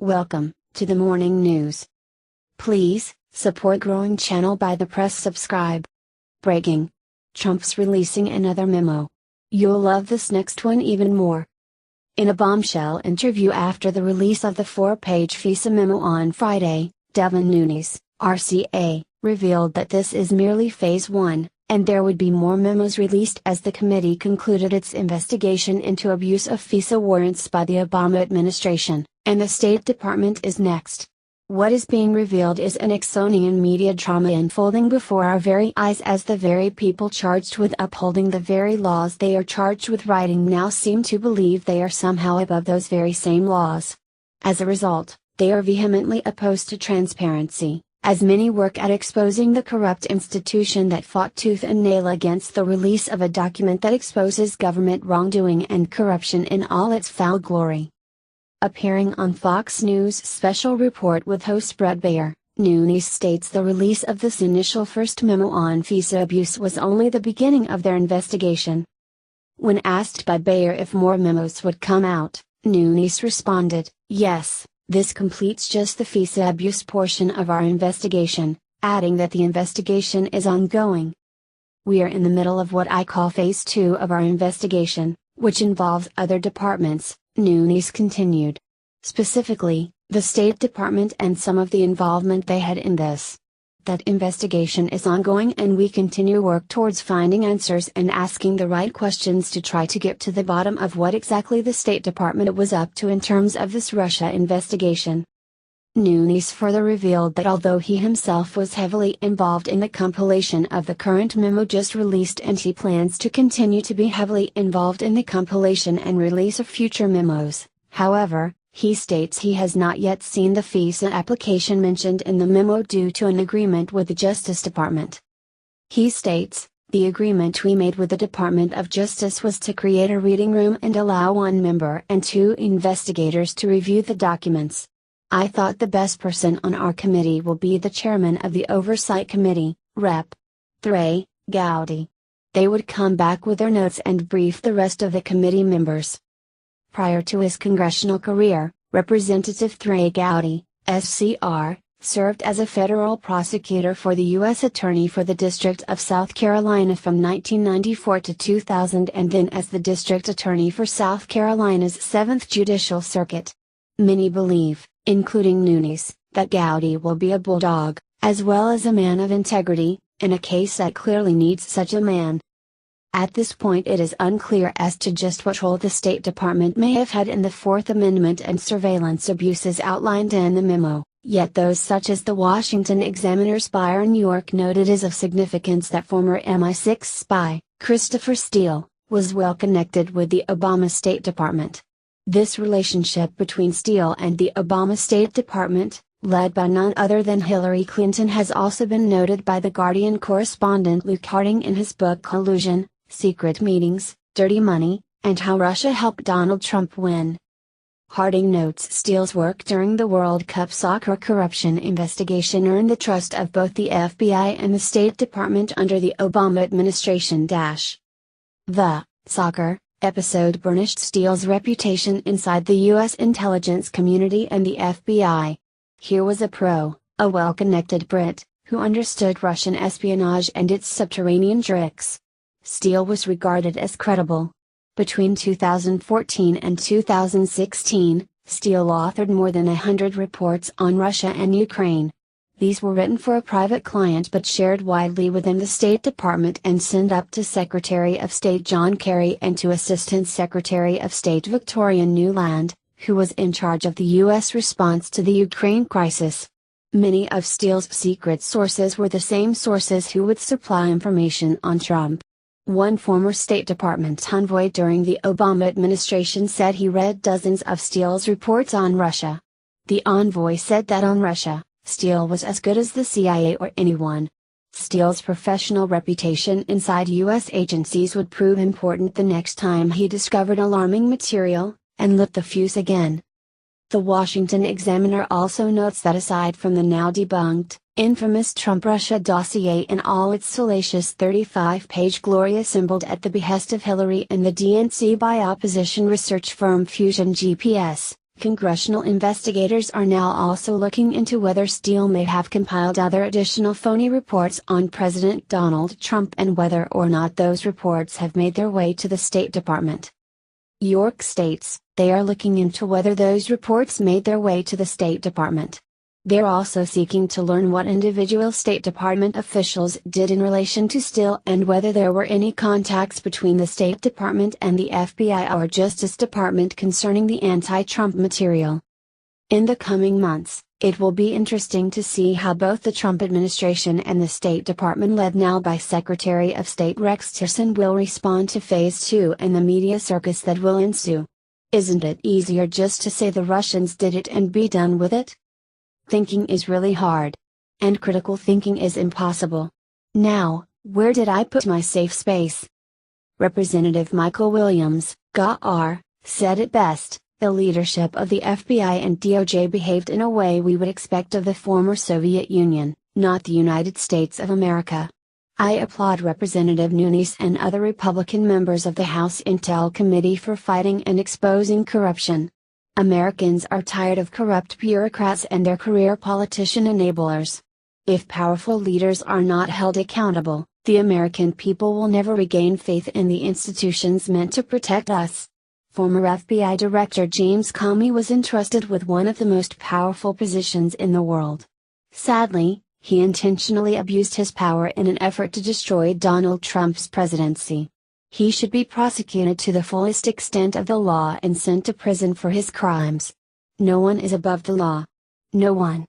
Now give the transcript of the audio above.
Welcome to the morning news. Please support growing channel by the press subscribe. Breaking. Trump's releasing another memo. You'll love this next one even more. In a bombshell interview after the release of the 4-page FISA memo on Friday, Devin Nunes, RCA, revealed that this is merely phase 1, and there would be more memos released as the committee concluded its investigation into abuse of FISA warrants by the Obama administration, and the State Department is next. What is being revealed is an Nixonian media drama unfolding before our very eyes as the very people charged with upholding the very laws they are charged with writing now seem to believe they are somehow above those very same laws. As a result, they are vehemently opposed to transparency, as many work at exposing the corrupt institution that fought tooth and nail against the release of a document that exposes government wrongdoing and corruption in all its foul glory. Appearing on Fox News' special report with host Bret Baier, Nunes states the release of this initial first memo on FISA abuse was only the beginning of their investigation. When asked by Baier if more memos would come out, Nunes responded, "Yes, this completes just the FISA abuse portion of our investigation," adding that the investigation is ongoing. "We are in the middle of what I call phase 2 of our investigation, which involves other departments," Nunes continued. Specifically, the State Department and some of the involvement they had in this. That investigation is ongoing and we continue work towards finding answers and asking the right questions to try to get to the bottom of what exactly the State Department was up to in terms of this Russia investigation. Nunes further revealed that although he himself was heavily involved in the compilation of the current memo just released and he plans to continue to be heavily involved in the compilation and release of future memos, however, he states he has not yet seen the FISA application mentioned in the memo due to an agreement with the Justice Department. He states, "The agreement we made with the Department of Justice was to create a reading room and allow 1 member and 2 investigators to review the documents. I thought the best person on our committee will be the chairman of the Oversight Committee, Rep. Trey Gowdy. They would come back with their notes and brief the rest of the committee members." Prior to his congressional career, Representative Trey Gowdy, SCR, served as a federal prosecutor for the U.S. Attorney for the District of South Carolina from 1994 to 2000 and then as the District Attorney for South Carolina's 7th Judicial Circuit. Many believe, including Nunes, that Gowdy will be a bulldog, as well as a man of integrity, in a case that clearly needs such a man. At this point it is unclear as to just what role the State Department may have had in the Fourth Amendment and surveillance abuses outlined in the memo, yet those such as the Washington Examiner's Byron York noted is of significance that former MI6 spy, Christopher Steele, was well connected with the Obama State Department. This relationship between Steele and the Obama State Department, led by none other than Hillary Clinton, has also been noted by The Guardian correspondent Luke Harding in his book Collusion, Secret Meetings, Dirty Money, and How Russia Helped Donald Trump Win. Harding notes Steele's work during the World Cup soccer corruption investigation earned the trust of both the FBI and the State Department under the Obama administration. The soccer episode burnished Steele's reputation inside the U.S. intelligence community and the FBI. Here was a pro, a well-connected Brit, who understood Russian espionage and its subterranean tricks. Steele was regarded as credible. Between 2014 and 2016, Steele authored more than 100 reports on Russia and Ukraine. These were written for a private client but shared widely within the State Department and sent up to Secretary of State John Kerry and to Assistant Secretary of State Victoria Nuland, who was in charge of the U.S. response to the Ukraine crisis. Many of Steele's secret sources were the same sources who would supply information on Trump. One former State Department envoy during the Obama administration said he read dozens of Steele's reports on Russia. The envoy said that on Russia, Steele was as good as the CIA or anyone. Steele's professional reputation inside U.S. agencies would prove important the next time he discovered alarming material, and lit the fuse again. The Washington Examiner also notes that aside from the now debunked, infamous Trump-Russia dossier in all its salacious 35-page glory assembled at the behest of Hillary and the DNC by opposition research firm Fusion GPS, Congressional investigators are now also looking into whether Steele may have compiled other additional phony reports on President Donald Trump and whether or not those reports have made their way to the State Department. York states, they are looking into whether those reports made their way to the State Department. They're also seeking to learn what individual State Department officials did in relation to Steele and whether there were any contacts between the State Department and the FBI or Justice Department concerning the anti-Trump material. In the coming months, it will be interesting to see how both the Trump administration and the State Department, led now by Secretary of State Rex Tillerson, will respond to Phase 2 and the media circus that will ensue. Isn't it easier just to say the Russians did it and be done with it? Thinking is really hard. And critical thinking is impossible. Now, where did I put my safe space? Representative Michael Williams, GAR, said it best, the leadership of the FBI and DOJ behaved in a way we would expect of the former Soviet Union, not the United States of America. I applaud Representative Nunes and other Republican members of the House Intel Committee for fighting and exposing corruption. Americans are tired of corrupt bureaucrats and their career politician enablers. If powerful leaders are not held accountable, the American people will never regain faith in the institutions meant to protect us. Former FBI Director James Comey was entrusted with one of the most powerful positions in the world. Sadly, he intentionally abused his power in an effort to destroy Donald Trump's presidency. He should be prosecuted to the fullest extent of the law and sent to prison for his crimes. No one is above the law. No one.